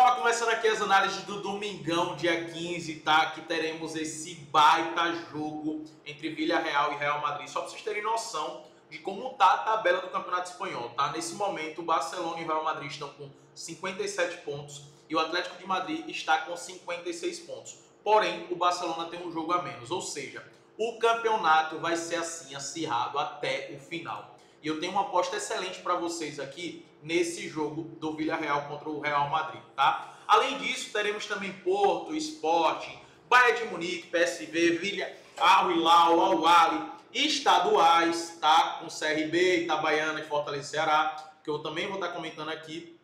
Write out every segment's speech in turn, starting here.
tropa, começando aqui as análises do domingão, dia 15, tá? Que teremos esse baita jogo entre Villarreal e Real Madrid. Só para vocês terem noção de como tá a tabela do Campeonato Espanhol, tá? Nesse momento, o Barcelona e o Real Madrid estão com 57 pontos e o Atlético de Madrid está com 56 pontos. Porém, o Barcelona tem um jogo a menos, ou seja, o campeonato vai ser assim, acirrado até o final. E eu tenho uma aposta excelente para vocês aqui nesse jogo do Villarreal contra o Real Madrid, tá? Além disso, teremos também Porto, Sporting, Bayern de Munique, PSV, Villarreal, Al-Hilal, Al-Ahly, estaduais, tá? Com CRB, Itabaiana e Fortaleza Ceará, que eu também vou estar comentando aqui.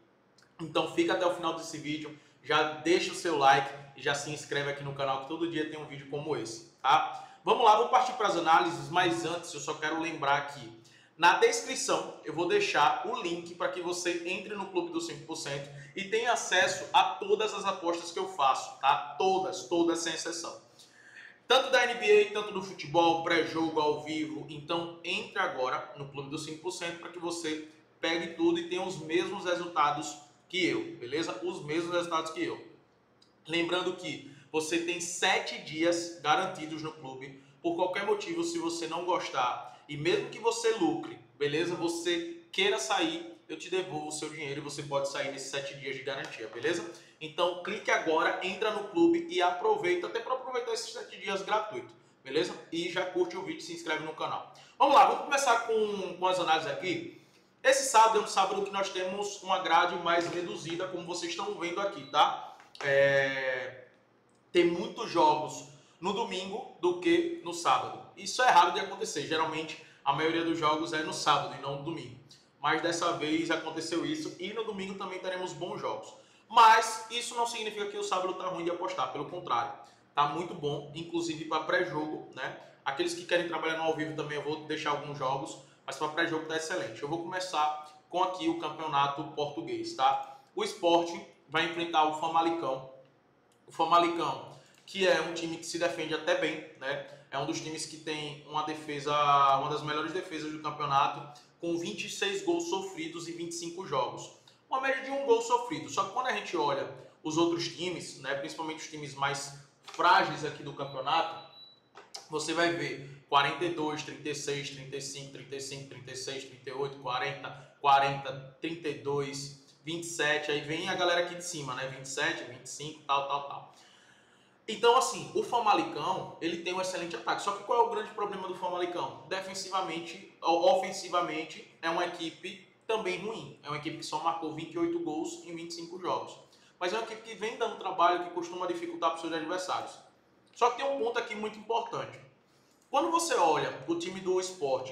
Então fica até o final desse vídeo, já deixa o seu like e já se inscreve aqui no canal, que todo dia tem um vídeo como esse, tá? Vamos lá, vou partir para as análises, mas antes eu só quero lembrar aqui. Na descrição eu vou deixar o link para que você entre no Clube do 5% e tenha acesso a todas as apostas que eu faço, tá? Todas sem exceção. Tanto da NBA, tanto do futebol, pré-jogo, ao vivo. Então entre agora no Clube do 5% para que você pegue tudo e tenha os mesmos resultados que eu, beleza? Os mesmos resultados que eu. Lembrando que você tem 7 dias garantidos no clube. Por qualquer motivo, se você não gostar e mesmo que você lucre, beleza? Você queira sair, eu te devolvo o seu dinheiro e você pode sair nesses 7 dias de garantia, beleza? Então clique agora, entra no clube e aproveita, até para aproveitar esses 7 dias gratuitos, beleza? E já curte o vídeo e se inscreve no canal. Vamos lá, vamos começar com as análises aqui. Esse sábado é um sábado que nós temos uma grade mais reduzida, como vocês estão vendo aqui, tá? Tem muitos jogos no domingo do que no sábado. Isso é raro de acontecer. Geralmente a maioria dos jogos é no sábado e não no domingo. Mas dessa vez aconteceu isso e no domingo também teremos bons jogos. Mas isso não significa que o sábado tá ruim de apostar, pelo contrário. Tá muito bom, inclusive para pré-jogo, né? Aqueles que querem trabalhar no ao vivo também eu vou deixar alguns jogos, mas para pré-jogo tá excelente. Eu vou começar com aqui o campeonato português, tá? O Sport vai enfrentar o Famalicão. O Famalicão, que é um time que se defende até bem, né? É um dos times que tem uma defesa, uma das melhores defesas do campeonato, com 26 gols sofridos em 25 jogos. Uma média de 1 gol sofrido. Só que quando a gente olha os outros times, né, principalmente os times mais frágeis aqui do campeonato, você vai ver 42, 36, 35, 35, 36, 38, 40, 40, 32, 27, aí vem a galera aqui de cima, né? 27, 25, tal. Então, assim, o Famalicão, ele tem um excelente ataque. Só que qual é o grande problema do Famalicão? Defensivamente, ofensivamente, é uma equipe também ruim. É uma equipe que só marcou 28 gols em 25 jogos. Mas é uma equipe que vem dando trabalho, que costuma dificultar para os seus adversários. Só que tem um ponto aqui muito importante. Quando você olha o time do Sport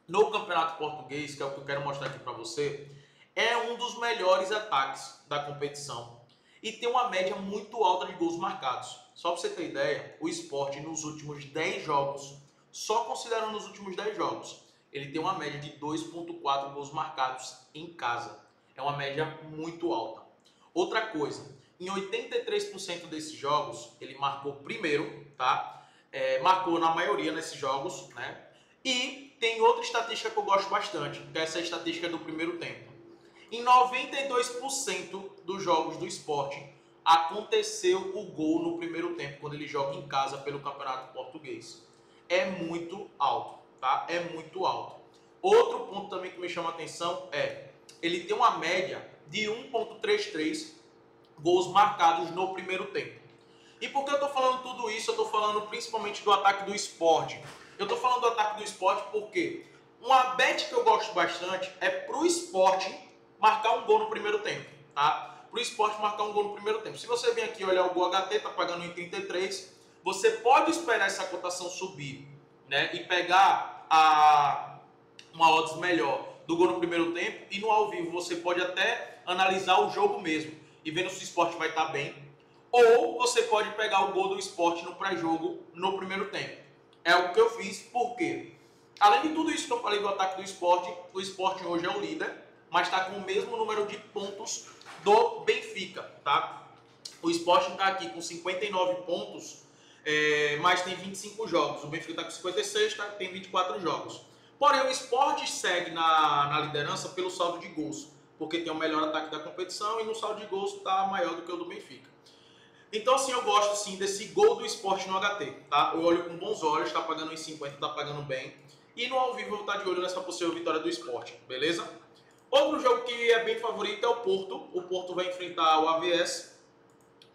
no Campeonato Português, que é o que eu quero mostrar aqui para você, é um dos melhores ataques da competição. E tem uma média muito alta de gols marcados. Só para você ter ideia, o Sport nos últimos 10 jogos, só considerando os últimos 10 jogos, ele tem uma média de 2,4 gols marcados em casa. É uma média muito alta. Outra coisa, em 83% desses jogos, ele marcou primeiro, tá? Marcou na maioria nesses jogos, né? E tem outra estatística que eu gosto bastante, que é essa estatística do primeiro tempo. Em 92% dos jogos do Sport, aconteceu o gol no primeiro tempo, quando ele joga em casa pelo Campeonato Português. É muito alto, tá? É muito alto. Outro ponto também que me chama a atenção é, ele tem uma média de 1,33 gols marcados no primeiro tempo. E por que eu estou falando tudo isso? Eu estou falando principalmente do ataque do Sport. Eu estou falando do ataque do Sport porque uma bet que eu gosto bastante é pro Sport marcar um gol no primeiro tempo, tá? Pro Sport marcar um gol no primeiro tempo. Se você vem aqui olhar o Gol HT, tá pagando em 33, você pode esperar essa cotação subir, né? E pegar uma odds melhor do gol no primeiro tempo e no ao vivo você pode até analisar o jogo mesmo e vendo se o Sport vai estar bem. Ou você pode pegar o gol do Sport no pré-jogo no primeiro tempo. É o que eu fiz, porque além de tudo isso que eu falei do ataque do Sport, o Sport hoje é o líder, mas está com o mesmo número de pontos do Benfica, tá? O Sport está aqui com 59 pontos, mas tem 25 jogos. O Benfica está com 56, tem 24 jogos. Porém, o Sport segue na liderança pelo saldo de gols, porque tem o melhor ataque da competição e no saldo de gols está maior do que o do Benfica. Então, assim, eu gosto sim desse gol do Sport no HT, tá? Eu olho com bons olhos, tá pagando em 50, tá pagando bem. E no ao vivo eu vou estar de olho nessa possível vitória do Sport, beleza? Outro jogo que é bem favorito é o Porto. O Porto vai enfrentar o AVS.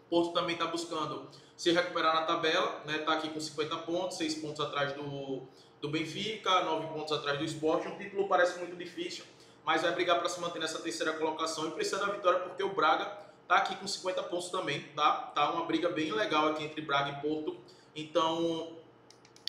O Porto também está buscando se recuperar na tabela, né? Tá aqui com 50 pontos, 6 pontos atrás do Benfica, 9 pontos atrás do Sport. O título parece muito difícil, mas vai brigar para se manter nessa terceira colocação e precisa da vitória porque o Braga tá aqui com 50 pontos também, tá? Tá uma briga bem legal aqui entre Braga e Porto. Então,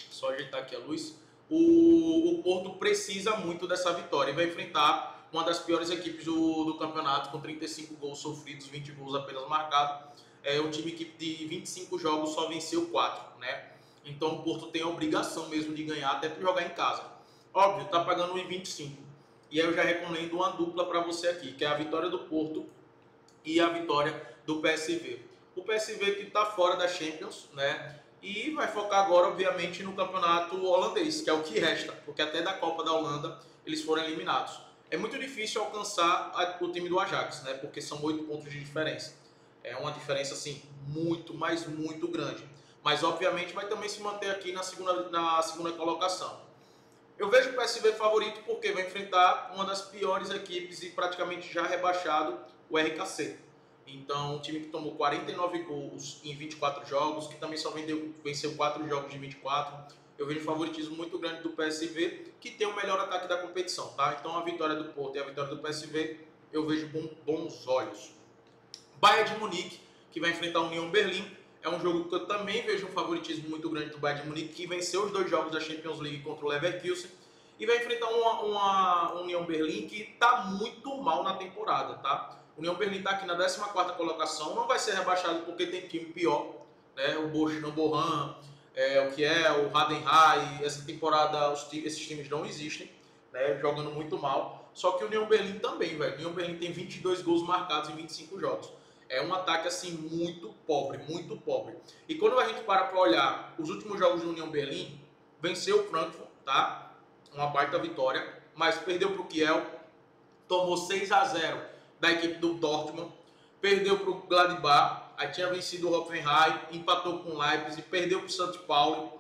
só ajeitar aqui a luz. O Porto precisa muito dessa vitória e vai enfrentar uma das piores equipes do campeonato, com 35 gols sofridos, 20 gols apenas marcados. É um time que de 25 jogos só venceu 4, né? Então o Porto tem a obrigação mesmo de ganhar, até para jogar em casa. Óbvio, tá pagando 1,25. E aí eu já recomendo uma dupla para você aqui, que é a vitória do Porto e a vitória do PSV. O PSV que está fora da Champions, né? E vai focar agora, obviamente, no campeonato holandês, que é o que resta, porque até da Copa da Holanda eles foram eliminados. É muito difícil alcançar o time do Ajax, né? Porque são 8 pontos de diferença. É uma diferença, assim, muito, mas muito grande. Mas, obviamente, vai também se manter aqui na segunda colocação. Eu vejo o PSV favorito porque vai enfrentar uma das piores equipes e praticamente já rebaixado, o RKC. Então, um time que tomou 49 gols em 24 jogos, que também só venceu 4 jogos de 24. Eu vejo um favoritismo muito grande do PSV, que tem o melhor ataque da competição, tá? Então, a vitória do Porto e a vitória do PSV, eu vejo com bons olhos. Bayern de Munique, que vai enfrentar a União Berlim. É um jogo que eu também vejo um favoritismo muito grande do Bayern de Munique, que venceu os 2 jogos da Champions League contra o Leverkusen. E vai enfrentar uma União Berlim que está muito mal na temporada, tá? União Berlim está aqui na 14ª colocação, não vai ser rebaixado porque tem time pior, né? O Bochum, o que é o Heidenheim, essa temporada esses times não existem, né? Jogando muito mal. Só que o União Berlim também, velho. O União Berlim tem 22 gols marcados em 25 jogos. É um ataque assim muito pobre, muito pobre. E quando a gente para olhar os últimos jogos do União Berlim, venceu o Frankfurt, tá? Uma baita vitória, mas perdeu para o Kiel, tomou 6-0 da equipe do Dortmund, perdeu para o Gladbach, aí tinha vencido o Hoffenheim, empatou com o Leipzig, perdeu para o St. Paulo,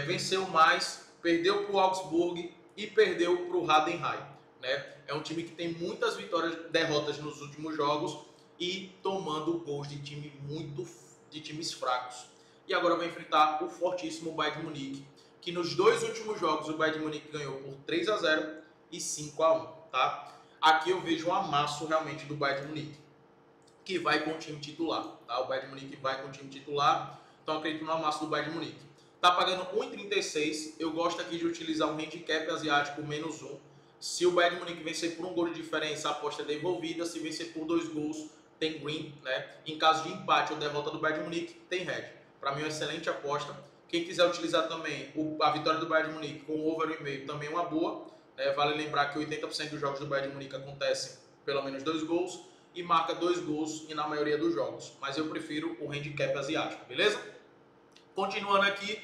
venceu mais, perdeu para o Augsburg e perdeu para o Heidenheim, né? É um time que tem muitas derrotas nos últimos jogos e tomando gols de times fracos. E agora vai enfrentar o fortíssimo Bayern de Munique, que nos 2 últimos jogos o Bayern de Munique ganhou por 3-0 e 5-1, tá? Aqui eu vejo um amasso realmente do Bayern de Munique, que vai com o time titular, tá? O Bayern de Munique vai com o time titular, então eu acredito no amasso do Bayern de Munique. Tá pagando 1,36, eu gosto aqui de utilizar um handicap asiático -1. Se o Bayern de Munique vencer por 1 gol de diferença, a aposta é devolvida. Se vencer por 2 gols, tem green, né? Em caso de empate ou derrota do Bayern de Munique, tem red. Para mim é uma excelente aposta. Quem quiser utilizar também a vitória do Bayern de Munique com o over 1,5 também é uma boa. Vale lembrar que 80% dos jogos do Bayern de Munique acontecem pelo menos 2 gols e marca 2 gols e na maioria dos jogos. Mas eu prefiro o handicap asiático, beleza? Continuando aqui,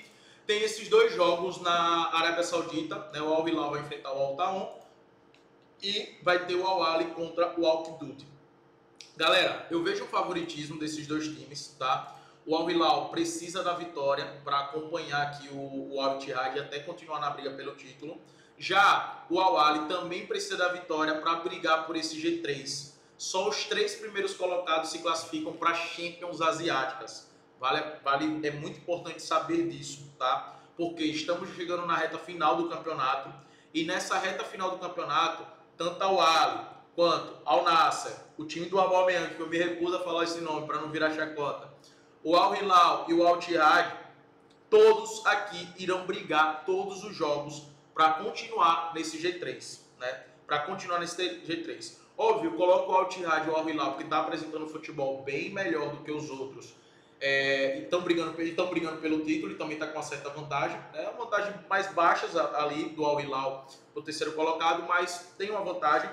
tem esses 2 jogos na Arábia Saudita, né? O Al Hilal vai enfrentar o Al Taon e vai ter o Al Ahly contra o Al Qudud. Galera, eu vejo o favoritismo desses 2 times, tá? O Al Hilal precisa da vitória para acompanhar aqui o Al Ittihad e até continuar na briga pelo título. Já o Al Ahly também precisa da vitória para brigar por esse G3. Só os 3 primeiros colocados se classificam para Champions Asiáticas. É muito importante saber disso, tá? Porque estamos chegando na reta final do campeonato e nessa reta final do campeonato, tanto Al Ahly quanto Al Nassr, o time do Aubameyang, que eu me recuso a falar esse nome para não virar chacota, o Al Hilal e o Al Ittihad, todos aqui irão brigar todos os jogos para continuar nesse G3, né? Para continuar nesse G3. Óbvio, coloco o Al Ittihad e o Al Hilal porque está apresentando um futebol bem melhor do que os outros. Estão brigando pelo título e também está com uma certa vantagem. Né? Uma vantagem mais baixas ali do Al Hilal do terceiro colocado, mas tem uma vantagem.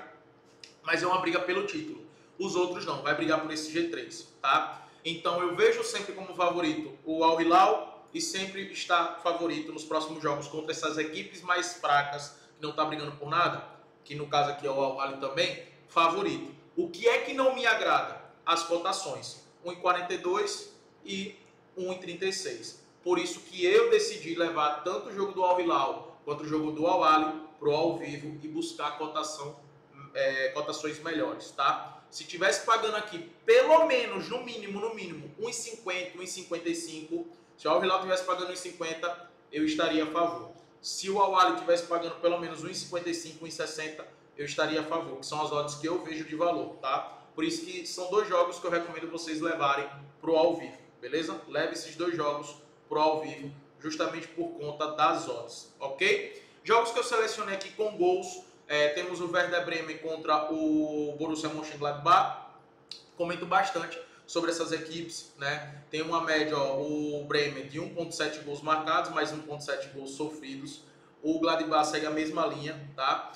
Mas é uma briga pelo título. Os outros não, vai brigar por esse G3, tá? Então eu vejo sempre como favorito o Al Hilal e sempre está favorito nos próximos jogos contra essas equipes mais fracas, que não está brigando por nada, que no caso aqui é o Al Ahly também, favorito. O que é que não me agrada? As cotações 1,42 e 1,36. Por isso que eu decidi levar tanto o jogo do Al Hilal quanto o jogo do Al Ahly pro ao vivo e buscar cotações melhores, tá? Se tivesse pagando aqui pelo menos, no mínimo, 1,50, 1,55, se o Al Hilal tivesse pagando 1,50, eu estaria a favor. Se o Al Ahly tivesse pagando pelo menos 1,55, 1,60, eu estaria a favor, que são as odds que eu vejo de valor, tá? Por isso que são dois jogos que eu recomendo vocês levarem pro ao vivo, beleza? Leve esses dois jogos pro ao vivo, justamente por conta das odds, ok? Jogos que eu selecionei aqui com gols, temos o Werder Bremen contra o Borussia Mönchengladbach. Comento bastante sobre essas equipes, né? Tem uma média, ó, o Bremen de 1,7 gols marcados, mais 1,7 gols sofridos. O Gladbach segue a mesma linha, tá?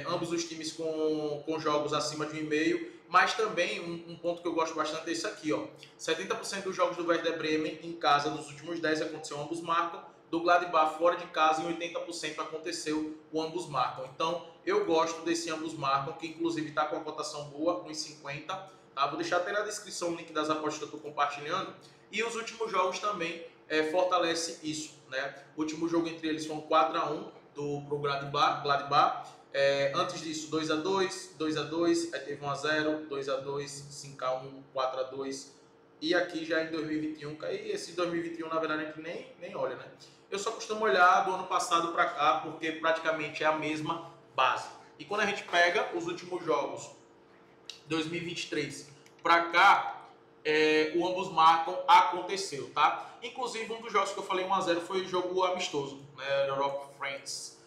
Ambos os times com jogos acima de 1,5, mas também um ponto que eu gosto bastante é esse aqui, ó. 70% dos jogos do Werder Bremen em casa nos últimos 10 aconteceu, ambos marcam. Do Gladbach fora de casa, em 80% aconteceu, o ambos marcam. Então, eu gosto desse ambos marcam, que inclusive está com a cotação boa, 1,50. Tá? Vou deixar até na descrição o link das apostas que eu estou compartilhando. E os últimos jogos também fortalece isso, né? O último jogo entre eles foi um 4-1 pro Gladbach. Antes disso, 2-2, 2-2, aí teve 1-0, 2-2, 5-1, 4-2. E aqui já em 2021, e esse 2021 na verdade a gente nem olha, né? Eu só costumo olhar do ano passado para cá, porque praticamente é a mesma base. E quando a gente pega os últimos jogos, 2023 para cá, o ambos marcam aconteceu, tá? Inclusive um dos jogos que eu falei 1-0 foi jogo amistoso, né? Europe France.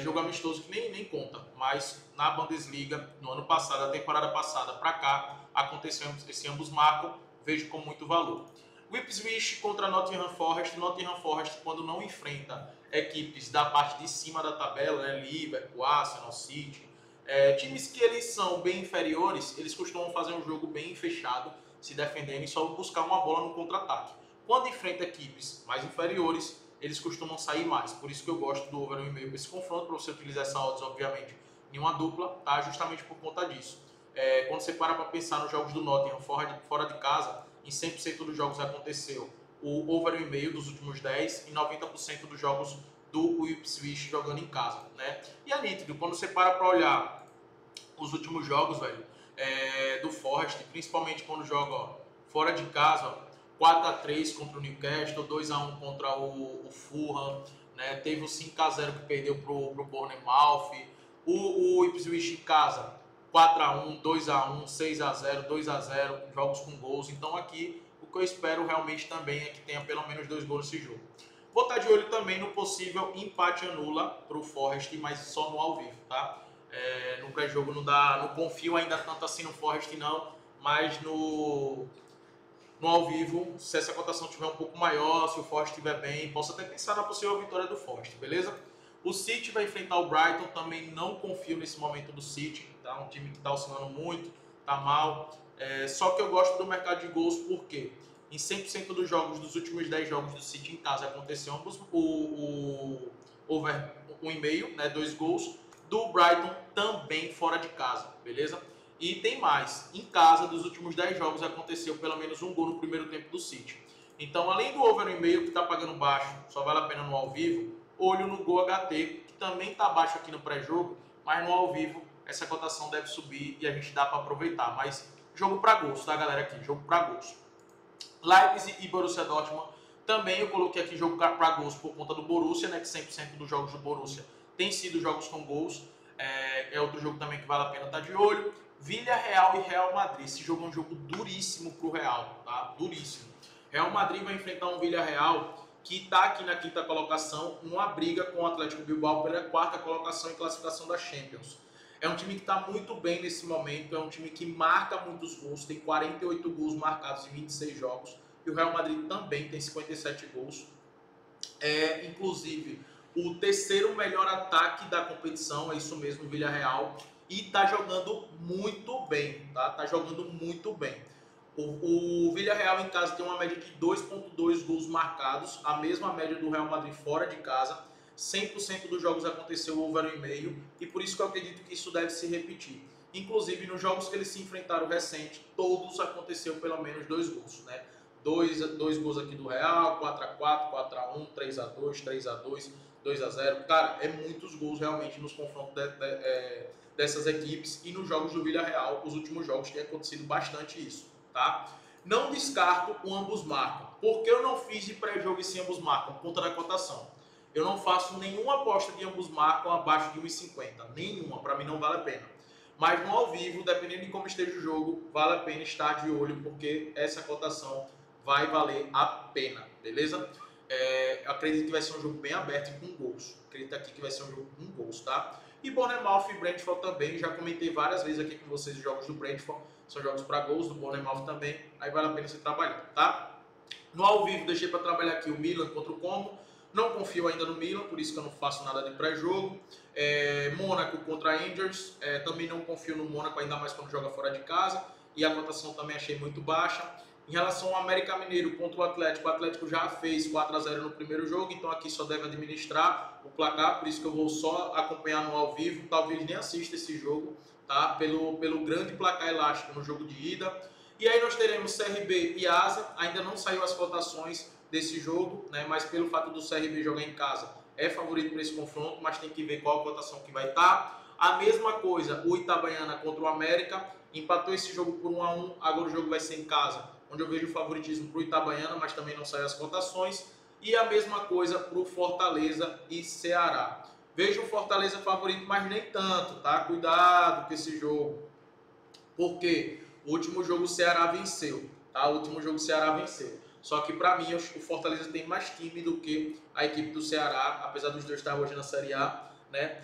Jogo amistoso que nem conta, mas na Bundesliga, no ano passado, a temporada passada para cá, aconteceu esse ambos marcam, vejo com muito valor. O Ipswich contra Nottingham Forest. Nottingham Forest, quando não enfrenta equipes da parte de cima da tabela, né? Liverpool, Arsenal, City, times que eles são bem inferiores, eles costumam fazer um jogo bem fechado, se defendendo e só buscar uma bola no contra-ataque. Quando enfrenta equipes mais inferiores, eles costumam sair mais. Por isso que eu gosto do over 1,5 para esse confronto, para você utilizar essa odds, obviamente, em uma dupla, tá? Justamente por conta disso. Quando você para pensar nos jogos do Nottingham fora de casa, em 100% dos jogos aconteceu o over 1,5 dos últimos 10 e 90% dos jogos do Ipswich jogando em casa, né? E é nítido, quando você para olhar os últimos jogos, velho, do Forest, principalmente quando joga, ó, fora de casa, ó, 4-3 contra o Newcastle, 2-1 contra o Fulham, né? Teve o 5-0 que perdeu pro Bournemouth, o Ipswich em casa, 4-1, 2-1, 6-0, 2-0, jogos com gols. Então aqui o que eu espero realmente também é que tenha pelo menos 2 gols nesse jogo. Vou estar de olho também no possível empate anula para o Forest, mas só no ao vivo, tá? No pré-jogo não confio ainda tanto assim no Forest não, mas no ao vivo, se essa cotação estiver um pouco maior, se o Forest estiver bem, posso até pensar na possível vitória do Forest, beleza? O City vai enfrentar o Brighton, também não confio nesse momento do City, tá? Um time que está oscilando muito, tá mal. Só que eu gosto do mercado de gols porque em 100% dos jogos, dos últimos 10 jogos do City em casa, aconteceu ambos o over 1,5, né? 2 gols. Do Brighton também fora de casa, beleza? E tem mais, em casa, dos últimos 10 jogos, aconteceu pelo menos um gol no primeiro tempo do City. Então, além do over 1,5, que está pagando baixo, só vale a pena no ao vivo, olho no Gol HT, que também está baixo aqui no pré-jogo, mas no ao vivo essa cotação deve subir e a gente dá para aproveitar. Mas jogo para gols, tá, galera? Aqui, jogo para gols. Leipzig e Borussia Dortmund, também eu coloquei aqui jogo para gols por conta do Borussia, né? Que 100% dos jogos do Borussia tem sido jogos com gols. É outro jogo também que vale a pena estar de olho. Villarreal e Real Madrid. Esse jogo é um jogo duríssimo pro Real, tá? Duríssimo. Real Madrid vai enfrentar um Villarreal que está aqui na 5ª colocação, numa briga com o Atlético Bilbao pela 4ª colocação em classificação da Champions. É um time que está muito bem nesse momento, é um time que marca muitos gols, tem 48 gols marcados em 26 jogos, e o Real Madrid também tem 57 gols. Inclusive, o terceiro melhor ataque da competição, é isso mesmo, o Villarreal, e está jogando muito bem, tá? Tá jogando muito bem. O Villarreal em casa tem uma média de 2,2 gols marcados, a mesma média do Real Madrid fora de casa. 100% dos jogos aconteceu over 1,5 e por isso que eu acredito que isso deve se repetir. Inclusive, nos jogos que eles se enfrentaram recente, todos aconteceu pelo menos 2 gols, né? Dois gols aqui do Real, 4x4, 4x1, 3x2, 3x2, 2x0. Cara, é muitos gols realmente nos confrontos dessas equipes, e nos jogos do Villarreal, os últimos jogos, tem acontecido bastante isso, tá? Não descarto o ambos marcam. Por que eu não fiz de pré-jogo e se ambos marcam? Ponta da cotação. Eu não faço nenhuma aposta de ambos marcam abaixo de 1,50. Nenhuma, para mim não vale a pena. Mas no ao vivo, dependendo de como esteja o jogo, vale a pena estar de olho, porque essa cotação vai valer a pena, beleza? Eu acredito que vai ser um jogo bem aberto e com gols. Acredito aqui que vai ser um jogo com gols, tá? E Bournemouth e Brentford também, já comentei várias vezes aqui com vocês os jogos do Brentford, são jogos para gols, do Bournemouth também, aí vale a pena você trabalhar, tá? No ao vivo deixei para trabalhar aqui o Milan contra o Como, não confio ainda no Milan, por isso que eu não faço nada de pré-jogo. Mônaco contra Rangers, também não confio no Mônaco, ainda mais quando joga fora de casa, e a cotação também achei muito baixa. Em relação ao América Mineiro contra o Atlético já fez 4x0 no primeiro jogo, então aqui só deve administrar o placar, por isso que eu vou só acompanhar no ao vivo, talvez nem assista esse jogo, tá? Pelo grande placar elástico no jogo de ida. E aí nós teremos CRB e Asa, ainda não saiu as cotações desse jogo, né? Mas pelo fato do CRB jogar em casa, é favorito para esse confronto, mas tem que ver qual a cotação que vai estar. A mesma coisa, o Itabaiana contra o América, empatou esse jogo por 1x1, agora o jogo vai ser em casa, onde eu vejo o favoritismo para o Itabaiana, mas também não saiu as cotações. E a mesma coisa para o Fortaleza e Ceará. Vejo o Fortaleza favorito, mas nem tanto, tá? Cuidado com esse jogo. Porque o último jogo o Ceará venceu, tá? O último jogo o Ceará venceu. Só que para mim o Fortaleza tem mais time do que a equipe do Ceará, apesar dos dois estar hoje na Série A, né?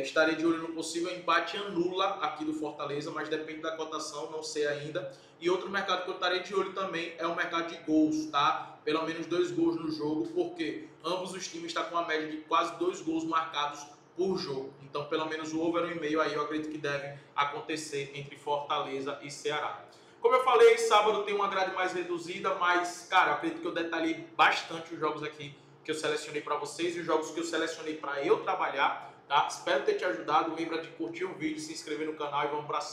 Estarei de olho no possível empate anula aqui do Fortaleza, mas depende da cotação, não sei ainda. E outro mercado que eu estarei de olho também é o mercado de gols, tá? Pelo menos 2 gols no jogo, porque ambos os times estão com uma média de quase 2 gols marcados por jogo. Então, pelo menos o over 1,5 aí eu acredito que deve acontecer entre Fortaleza e Ceará. Como eu falei, sábado tem uma grade mais reduzida, mas, cara, eu acredito que eu detalhei bastante os jogos aqui que eu selecionei para vocês e os jogos que eu selecionei para eu trabalhar, tá? Espero ter te ajudado. Lembra de curtir o vídeo, se inscrever no canal e vamos para cima.